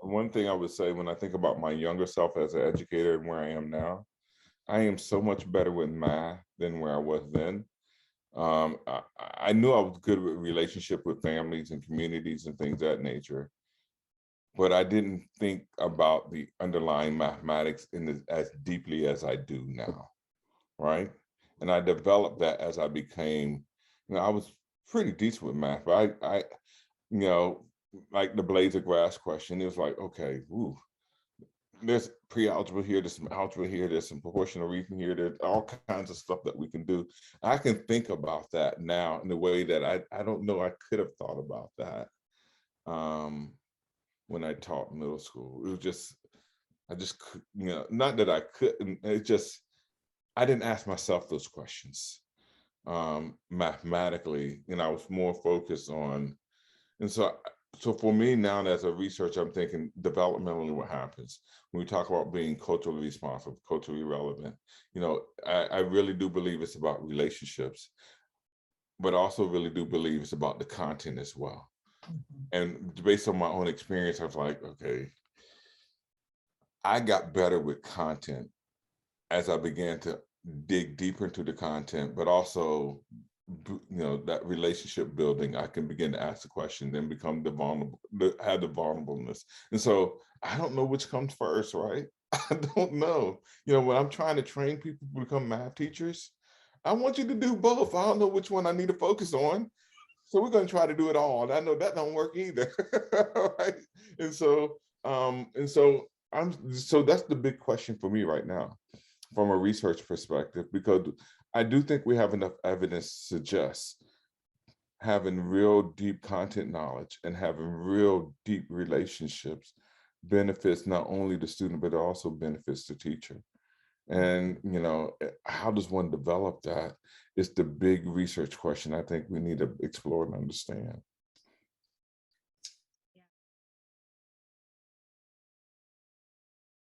one thing I would say when I think about my younger self as an educator and where I am now, I am so much better with math than where I was then. I knew I was good with relationship with families and communities and things of that nature, but I didn't think about the underlying mathematics as deeply as I do now, right? And I developed that as I became, I was pretty decent with math, but you know, like the blades of grass question, it was like, okay, ooh, there's pre-algebra here, there's some algebra here, there's some proportional reasoning here, there's all kinds of stuff that we can do. I can think about that now in a way that I don't know I could have thought about that um, when I taught middle school. It was just, not that I couldn't, it just, I didn't ask myself those questions mathematically, and I was more focused on, and so for me now as a researcher, I'm thinking developmentally what happens when we talk about being culturally responsive, culturally relevant. I really do believe it's about relationships, but also really do believe it's about the content as well. Mhm. And based on my own experience, I was like, okay, I got better with content as I began to dig deeper into the content, but also, that relationship building, I can begin to ask the question, then become the vulnerable, have the vulnerableness. And so I don't know which comes first, right? I don't know. When I'm trying to train people to become math teachers, I want you to do both. I don't know which one I need to focus on. So we're going to try to do it all. And I know that don't work either. Right. And so that's the big question for me right now from a research perspective, because I do think we have enough evidence to suggest having real deep content knowledge and having real deep relationships benefits not only the student, but it also benefits the teacher. And, how does one develop that is the big research question I think we need to explore and understand.